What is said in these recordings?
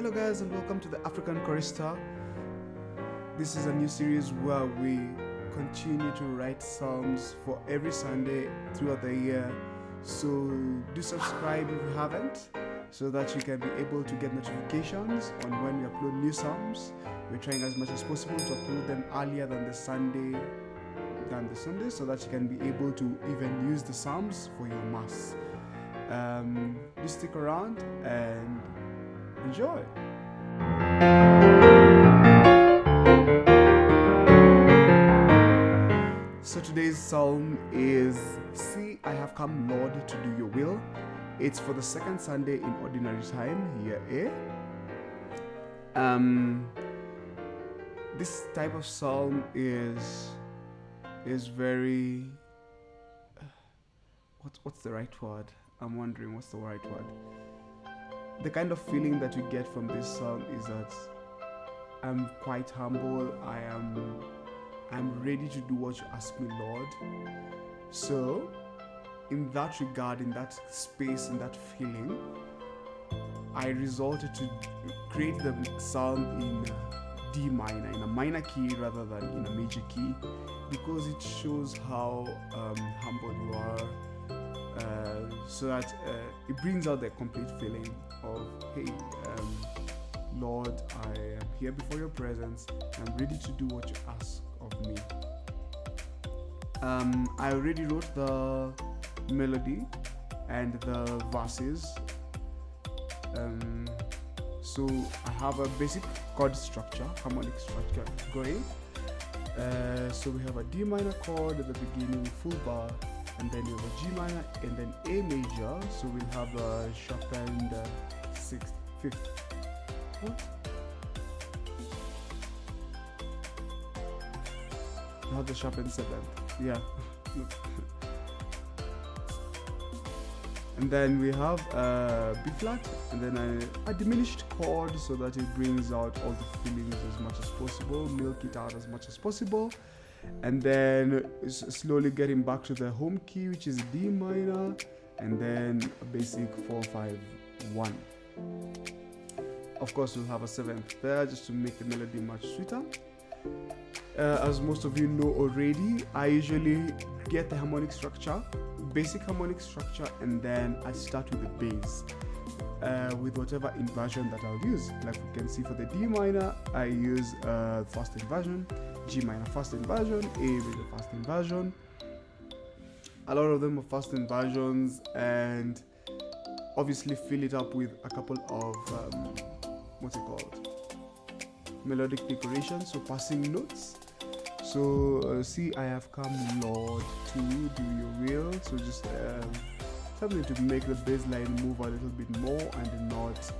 Hello guys and welcome to the African Chorister. This is a new series where we continue to write psalms for every Sunday throughout the year. So do subscribe if you haven't, so that you can be able to get notifications on when we upload new psalms. We're trying as much as possible to upload them earlier than the Sunday, so that you can be able to even use the psalms for your mass. Do stick around and enjoy. So today's psalm is "See, I have come, Lord, to do your will." It's for the second Sunday in ordinary time, year A. This type of psalm is very what's the right word? I'm wondering what's the right word. The kind of feeling that we get from this psalm is that I'm quite humble. I'm ready to do what you ask me, Lord. So, in that regard, in that space, in that feeling, I resorted to create the psalm in D minor, in a minor key rather than in a major key, because it shows how humble you are. So that it brings out the complete feeling of, hey, Lord, I am here before your presence. I'm ready to do what you ask of me. I already wrote the melody and the verses. So I have a basic chord structure, harmonic structure going. So we have a D minor chord at the beginning, full bar, and then we have a G minor and then A major. So we'll have a sharpened sixth, fifth. What? Not the sharpened seventh. Yeah. And then we have B flat and then a diminished chord, so that it brings out all the feelings as much as possible, milk it out as much as possible. And then slowly getting back to the home key, which is D minor, and then a basic 4-5-1. Of course, we'll have a seventh there just to make the melody much sweeter. As most of you know already, I usually get the harmonic structure, basic harmonic structure, and then I start with the bass with whatever inversion that I'll use. Like we can see for the D minor, I use first inversion, G minor first inversion, A major first inversion. A lot of them are first inversions, and obviously fill it up with a couple of melodic decorations, so passing notes. So see, I have come, Lord, to do your will. So just something to make the bass line move a little bit more and not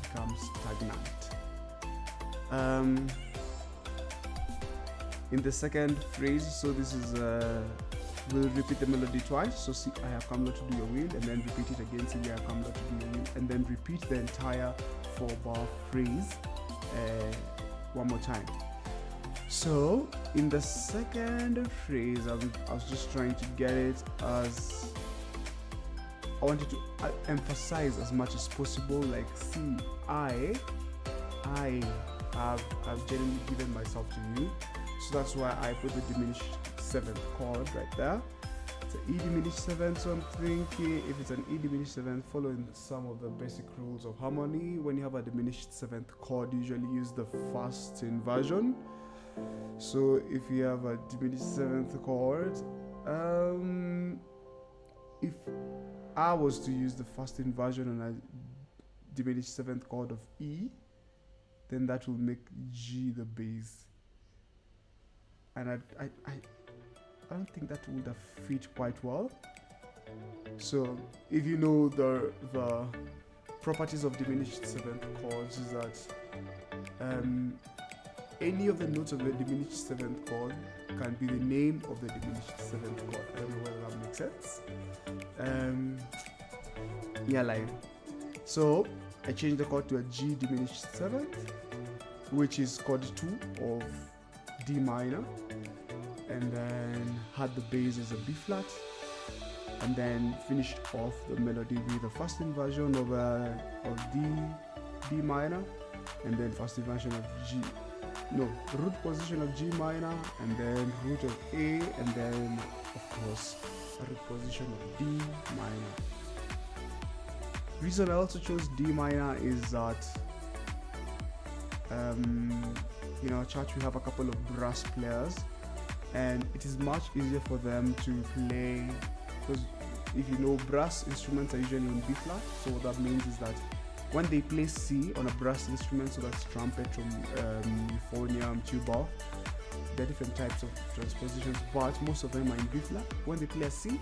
become stagnant. In the second phrase, so this is we'll repeat the melody twice. So see, I have come, Lord, to do your will, and then repeat it again. See, I have come, Lord, to do your will, and then repeat the entire 4-bar phrase one more time. So in the second phrase, I was just trying to get it as I wanted to emphasize as much as possible, like, see, I have genuinely given myself to you. So that's why I put the diminished seventh chord right there. It's an E diminished seventh, so I'm thinking if it's an E diminished seventh, following some of the basic rules of harmony, when you have a diminished seventh chord, you usually use the first inversion. So if you have a diminished seventh chord, if I was to use the first inversion on a diminished seventh chord of E, then that will make G the bass, and I don't think that would have fit quite well. So if you know the properties of diminished seventh chords, is that any of the notes of the diminished seventh chord can be the name of the diminished seventh chord. I don't know whether that makes sense. So I changed the chord to a G diminished seventh, which is chord 2 of D minor, and then had the bass as a B flat, and then finished off the melody with the first inversion of D D minor, and then first inversion of root position of G minor, and then root of A, and then of course root position of D minor. Reason I also chose D minor is that in our church we have a couple of brass players, and it is much easier for them to play, because if you know, brass instruments are usually in B flat. So what that means is that when they play C on a brass instrument, so that's trumpet, euphonium, tuba, there are different types of transpositions, but most of them are in B flat. When they play a C,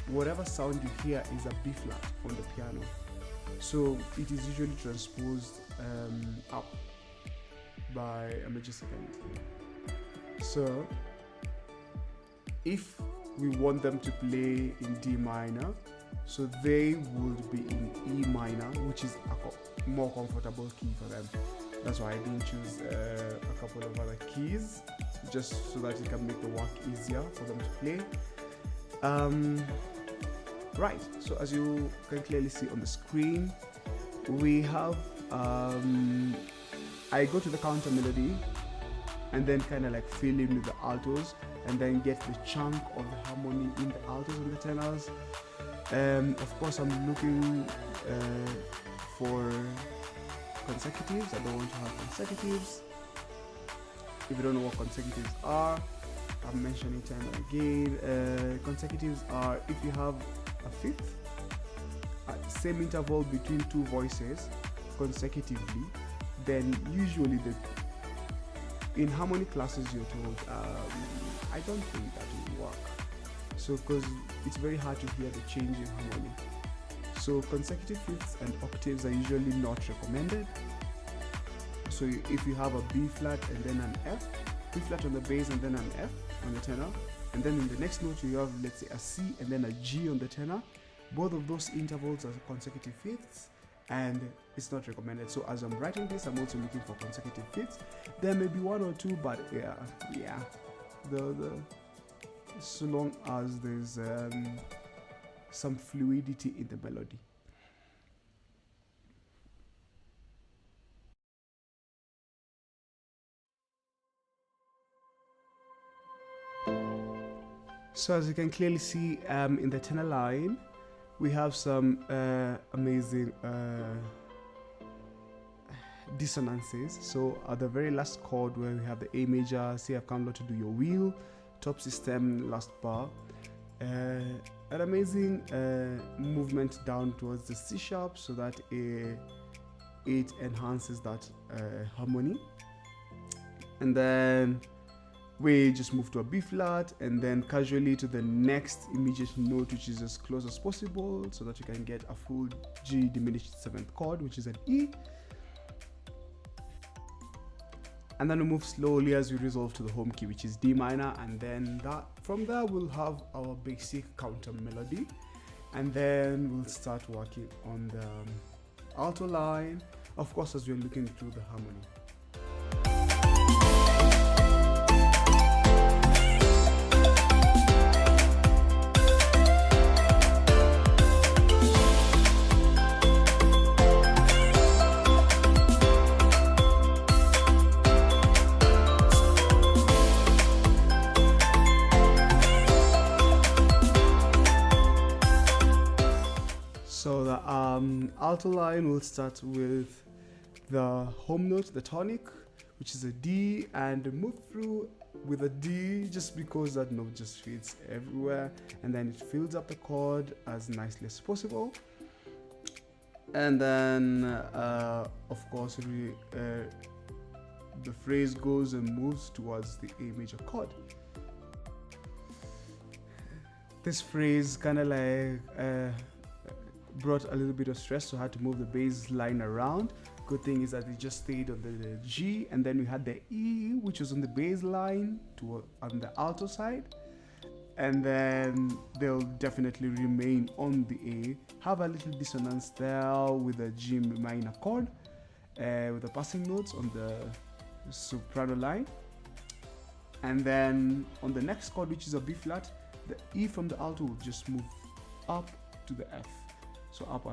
whatever sound you hear is a B flat on the piano, so it is usually transposed up by a major second. So if we want them to play in D minor, so they would be in E minor, which is a more comfortable key for them. That's why I didn't choose a couple of other keys, just so that it can make the work easier for them to play. Right, so as you can clearly see on the screen, we have I go to the counter melody and then kind of like fill in with the altos, and then get the chunk of the harmony in the altos and the tenors. Of course, I'm looking for consecutives. I don't want to have consecutives. If you don't know what consecutives are, I'm mentioning time and again. Consecutives are if you have a fifth at the same interval between two voices consecutively, then usually in harmony classes you're told, I don't think that will work. So because it's very hard to hear the change in harmony. So consecutive fifths and octaves are usually not recommended. So if you have a B flat and then an F, B flat on the bass and then an F on the tenor, and then in the next note you have, let's say, a C and then a G on the tenor, both of those intervals are consecutive fifths, and it's not recommended. So as I'm writing this, I'm also looking for consecutive fifths. There may be one or two, but yeah, so long as there's some fluidity in the melody. So as you can clearly see in the tenor line, we have some amazing dissonances. So at the very last chord where we have the A major, say I've come Lord to do your will, top system, last bar, an amazing movement down towards the C sharp, so that it enhances that harmony. And then we just move to a B flat, and then casually to the next immediate note, which is as close as possible, so that you can get a full G diminished 7th chord, which is an E. And then we move slowly as we resolve to the home key, which is D minor, and then from there we'll have our basic counter melody, and then we'll start working on the alto line, of course, as we're looking through the harmony. So the alto line will start with the home note, the tonic, which is a D, and move through with a D just because that note just fits everywhere, and then it fills up the chord as nicely as possible. And then of course the phrase goes and moves towards the A major chord. This phrase kind of like brought a little bit of stress, so I had to move the bass line around. Good thing is that it just stayed on the G, and then we had the E, which was on the bass line on the alto side, and then they'll definitely remain on the A. Have a little dissonance there with the G minor chord, with the passing notes on the soprano line, and then on the next chord, which is a B flat, the E from the alto will just move up to the F. So up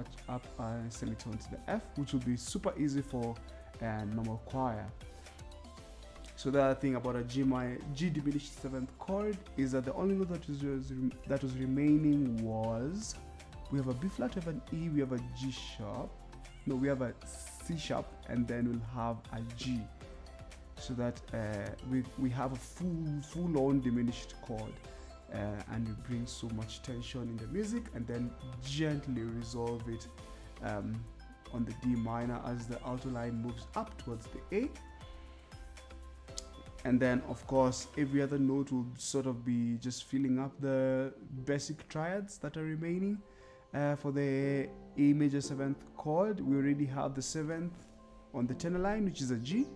semitone to the F, which will be super easy for a normal choir. So the other thing about a G diminished 7th chord is that the only note that was remaining was, we have a B flat, we have an E, we have a G sharp, no, we have a C sharp, and then we'll have a G. So that we have a full-on diminished chord, and it brings so much tension in the music, and then gently resolve it on the D minor as the alto line moves up towards the A. And then of course every other note will sort of be just filling up the basic triads that are remaining. For the A major 7th chord, we already have the 7th on the tenor line, which is a G.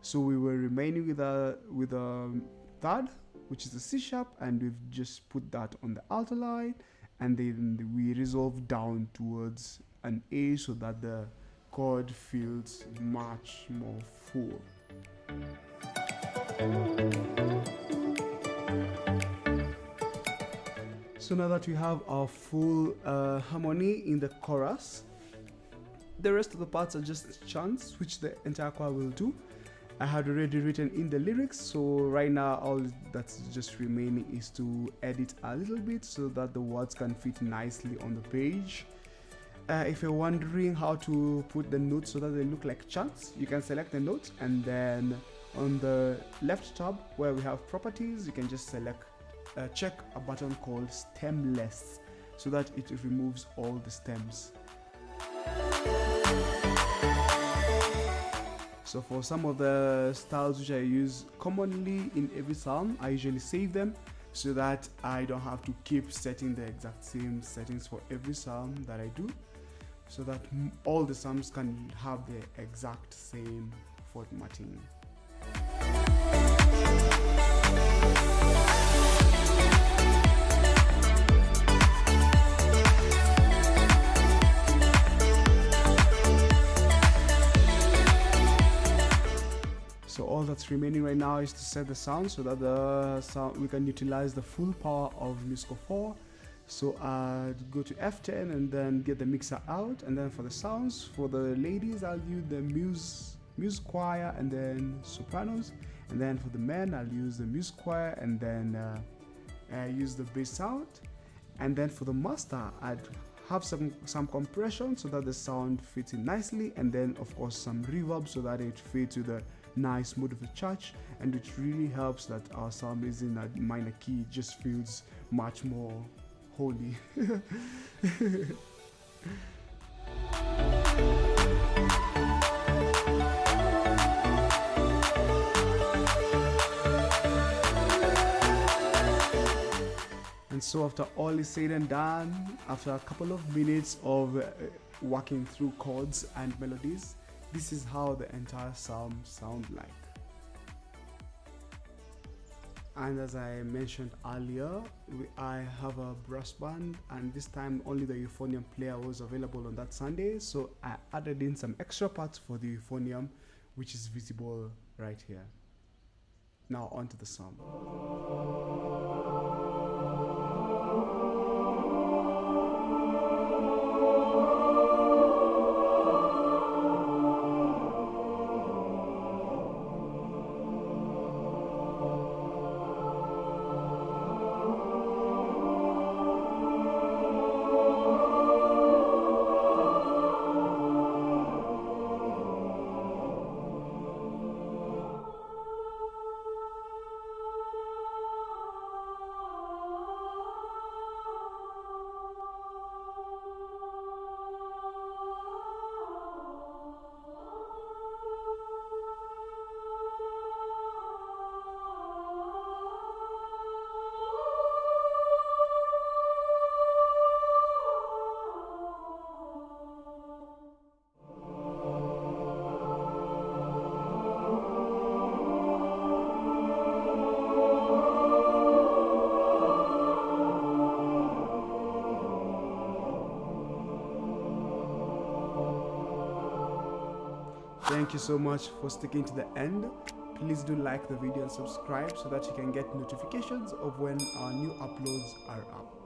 So we were remaining with a third, which is the C sharp, and we've just put that on the alto line, and then we resolve down towards an A so that the chord feels much more full. So now that we have our full harmony in the chorus, the rest of the parts are just chants, which the entire choir will do. I had already written in the lyrics, so right now all that's just remaining is to edit a little bit so that the words can fit nicely on the page. If you're wondering how to put the notes so that they look like chants, you can select the notes, and then on the left tab where we have properties, you can just select check a button called stemless so that it removes all the stems. So for some of the styles which I use commonly in every psalm, I usually save them so that I don't have to keep setting the exact same settings for every psalm that I do, so that all the psalms can have the exact same formatting. So all that's remaining right now is to set the sound so that the sound we can utilize the full power of musescore 4. So I'd go to F10 and then get the mixer out, and then for the sounds, for the ladies I'll use the muse choir and then sopranos, and then for the men I'll use the muse choir and then use the bass sound, and then for the master I'd have some compression so that the sound fits in nicely, and then of course some reverb so that it fits to the nice mood of the church, and it really helps that our psalm is in a minor key. It just feels much more holy. And so after all is said and done, after a couple of minutes of working through chords and melodies, this is how the entire psalm sounds like. And as I mentioned earlier, I have a brass band, and this time only the euphonium player was available on that Sunday, so I added in some extra parts for the euphonium, which is visible right here. Now on to the psalm. Thank you so much for sticking to the end. Please do like the video and subscribe so that you can get notifications of when our new uploads are up.